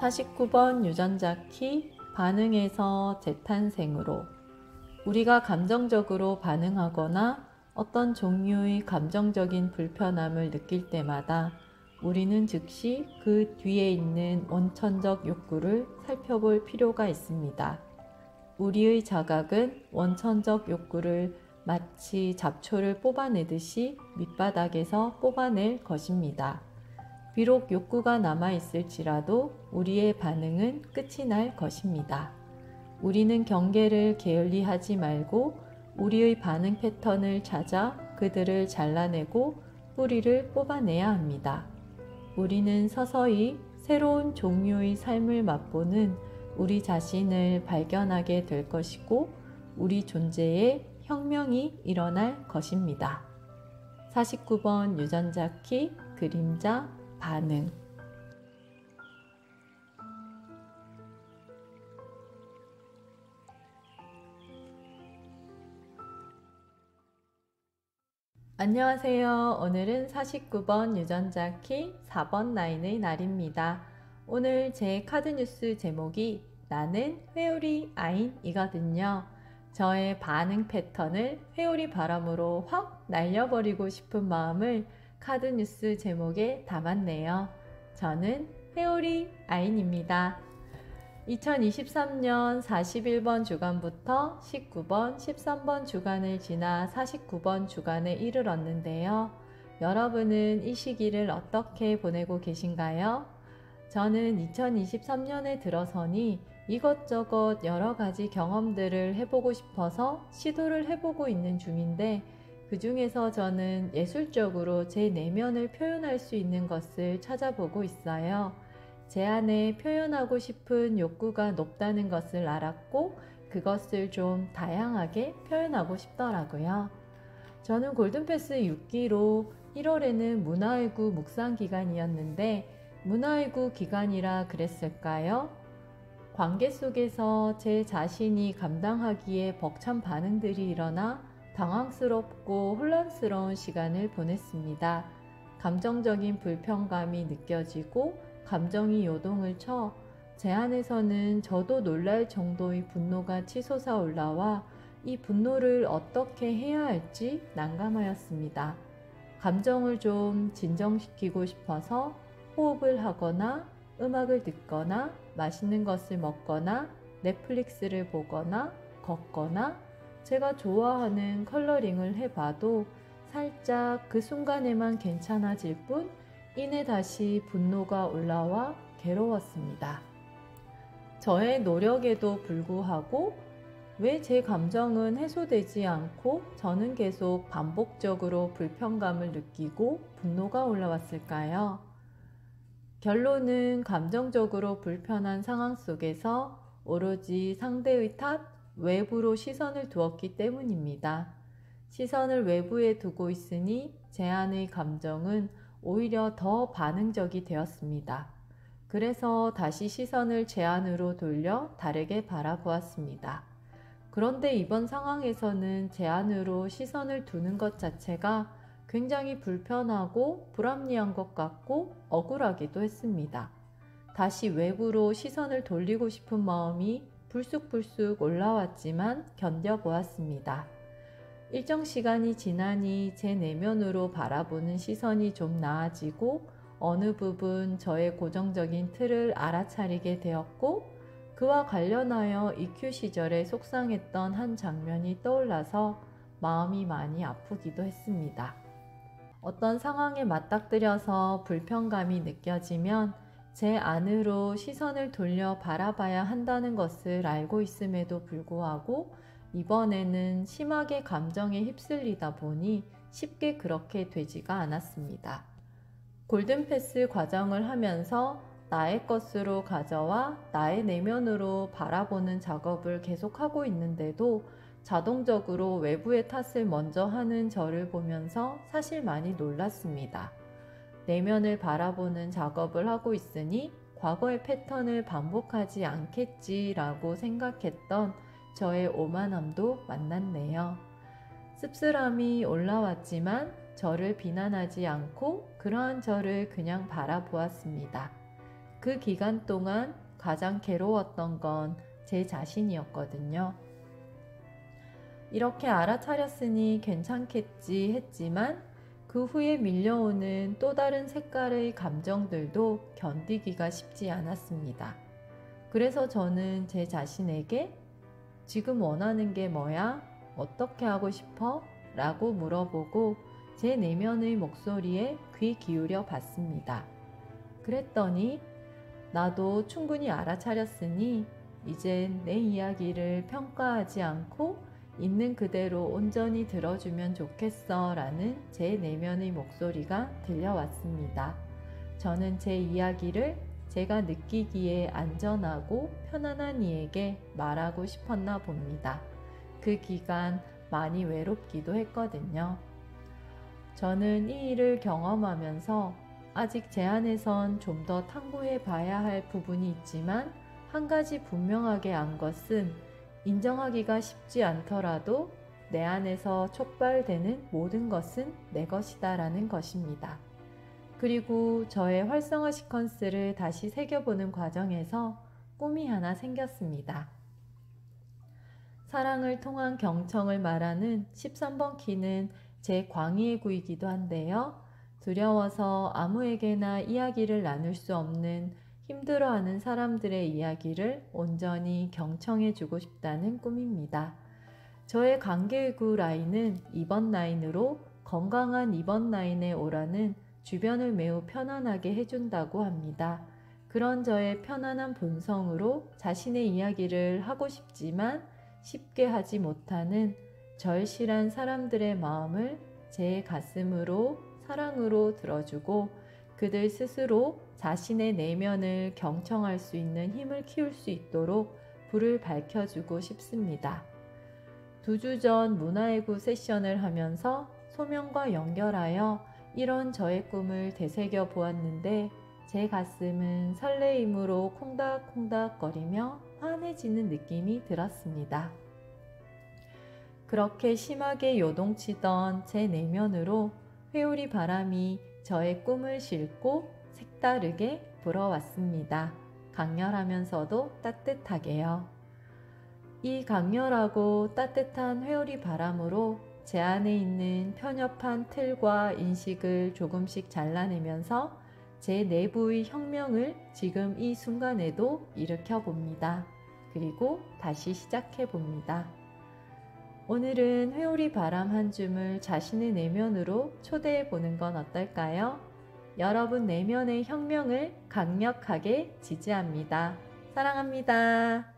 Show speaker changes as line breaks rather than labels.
49번 유전자 키 반응에서 재탄생으로. 우리가 감정적으로 반응하거나 어떤 종류의 감정적인 불편함을 느낄 때마다 우리는 즉시 그 뒤에 있는 원천적 욕구를 살펴볼 필요가 있습니다. 우리의 자각은 원천적 욕구를 마치 잡초를 뽑아내듯이 밑바닥에서 뽑아낼 것입니다. 비록 욕구가 남아있을지라도 우리의 반응은 끝이 날 것입니다. 우리는 경계를 게을리하지 말고 우리의 반응 패턴을 찾아 그들을 잘라내고 뿌리를 뽑아내야 합니다. 우리는 서서히 새로운 종류의 삶을 맛보는 우리 자신을 발견하게 될 것이고 우리 존재에 혁명이 일어날 것입니다. 49번 유전자 키 그림자 반응. 안녕하세요. 오늘은 49번 유전자 키 4번 라인의 날입니다. 오늘 제 카드 뉴스 제목이 나는 회오리 아인이거든요. 저의 반응 패턴을 회오리 바람으로 확 날려버리고 싶은 마음을 카드 뉴스 제목에 담았네요. 저는 회오리 아인입니다. 2023년 41번 주간부터 19번, 13번 주간을 지나 49번 주간에 이르렀는데요. 여러분은 이 시기를 어떻게 보내고 계신가요? 저는 2023년에 들어서니 이것저것 여러 가지 경험들을 해보고 싶어서 시도를 해보고 있는 중인데 그 중에서 저는 예술적으로 제 내면을 표현할 수 있는 것을 찾아보고 있어요. 제 안에 표현하고 싶은 욕구가 높다는 것을 알았고 그것을 좀 다양하게 표현하고 싶더라고요. 저는 골든패스 6기로 1월에는 문화의구 묵상 기간이었는데 문화의구 기간이라 그랬을까요? 관계 속에서 제 자신이 감당하기에 벅찬 반응들이 일어나 당황스럽고 혼란스러운 시간을 보냈습니다. 감정적인 불편감이 느껴지고 감정이 요동을 쳐 제 안에서는 저도 놀랄 정도의 분노가 치솟아 올라와 이 분노를 어떻게 해야 할지 난감하였습니다. 감정을 좀 진정시키고 싶어서 호흡을 하거나 음악을 듣거나 맛있는 것을 먹거나 넷플릭스를 보거나 걷거나 제가 좋아하는 컬러링을 해봐도 살짝 그 순간에만 괜찮아질 뿐 이내 다시 분노가 올라와 괴로웠습니다. 저의 노력에도 불구하고 왜 제 감정은 해소되지 않고 저는 계속 반복적으로 불편감을 느끼고 분노가 올라왔을까요? 결론은 감정적으로 불편한 상황 속에서 오로지 상대의 탓, 외부로 시선을 두었기 때문입니다. 시선을 외부에 두고 있으니 제 안의 감정은 오히려 더 반응적이 되었습니다. 그래서 다시 시선을 제 안으로 돌려 다르게 바라보았습니다. 그런데 이번 상황에서는 제 안으로 시선을 두는 것 자체가 굉장히 불편하고 불합리한 것 같고 억울하기도 했습니다. 다시 외부로 시선을 돌리고 싶은 마음이 불쑥불쑥 올라왔지만 견뎌보았습니다. 일정 시간이 지나니 제 내면으로 바라보는 시선이 좀 나아지고 어느 부분 저의 고정적인 틀을 알아차리게 되었고 그와 관련하여 EQ 시절에 속상했던 한 장면이 떠올라서 마음이 많이 아프기도 했습니다. 어떤 상황에 맞닥뜨려서 불편감이 느껴지면 제 안으로 시선을 돌려 바라봐야 한다는 것을 알고 있음에도 불구하고 이번에는 심하게 감정에 휩쓸리다 보니 쉽게 그렇게 되지가 않았습니다. 골든패스 과정을 하면서 나의 것으로 가져와 나의 내면으로 바라보는 작업을 계속하고 있는데도 자동적으로 외부의 탓을 먼저 하는 저를 보면서 사실 많이 놀랐습니다. 내면을 바라보는 작업을 하고 있으니 과거의 패턴을 반복하지 않겠지라고 생각했던 저의 오만함도 만났네요. 씁쓸함이 올라왔지만 저를 비난하지 않고 그러한 저를 그냥 바라보았습니다. 그 기간 동안 가장 괴로웠던 건 제 자신이었거든요. 이렇게 알아차렸으니 괜찮겠지 했지만 그 후에 밀려오는 또 다른 색깔의 감정들도 견디기가 쉽지 않았습니다. 그래서 저는 제 자신에게 지금 원하는 게 뭐야? 어떻게 하고 싶어? 라고 물어보고 제 내면의 목소리에 귀 기울여 봤습니다. 그랬더니 나도 충분히 알아차렸으니 이젠 내 이야기를 평가하지 않고 있는 그대로 온전히 들어주면 좋겠어 라는 제 내면의 목소리가 들려왔습니다. 저는 제 이야기를 제가 느끼기에 안전하고 편안한 이에게 말하고 싶었나 봅니다. 그 기간 많이 외롭기도 했거든요. 저는 이 일을 경험하면서 아직 제 안에선 좀 더 탐구해 봐야 할 부분이 있지만 한 가지 분명하게 안 것은 인정하기가 쉽지 않더라도 내 안에서 촉발되는 모든 것은 내 것이다 라는 것입니다. 그리고 저의 활성화 시퀀스를 다시 새겨보는 과정에서 꿈이 하나 생겼습니다. 사랑을 통한 경청을 말하는 13번 키는 제 광희의 구이기도 한데요. 두려워서 아무에게나 이야기를 나눌 수 없는 힘들어하는 사람들의 이야기를 온전히 경청해주고 싶다는 꿈입니다. 저의 관계의 구 라인은 2번 라인으로 건강한 2번 라인에 오라는 주변을 매우 편안하게 해준다고 합니다. 그런 저의 편안한 본성으로 자신의 이야기를 하고 싶지만 쉽게 하지 못하는 절실한 사람들의 마음을 제 가슴으로 사랑으로 들어주고 그들 스스로 자신의 내면을 경청할 수 있는 힘을 키울 수 있도록 불을 밝혀주고 싶습니다. 2주 전 문화의 구 세션을 하면서 소명과 연결하여 이런 저의 꿈을 되새겨 보았는데 제 가슴은 설레임으로 콩닥콩닥거리며 환해지는 느낌이 들었습니다. 그렇게 심하게 요동치던 제 내면으로 회오리 바람이 저의 꿈을 싣고 색다르게 불어왔습니다. 강렬하면서도 따뜻하게요. 이 강렬하고 따뜻한 회오리 바람으로 제 안에 있는 편협한 틀과 인식을 조금씩 잘라내면서 제 내부의 혁명을 지금 이 순간에도 일으켜 봅니다. 그리고 다시 시작해 봅니다. 오늘은 회오리 바람 한 줌을 자신의 내면으로 초대해 보는 건 어떨까요? 여러분 내면의 혁명을 강력하게 지지합니다. 사랑합니다.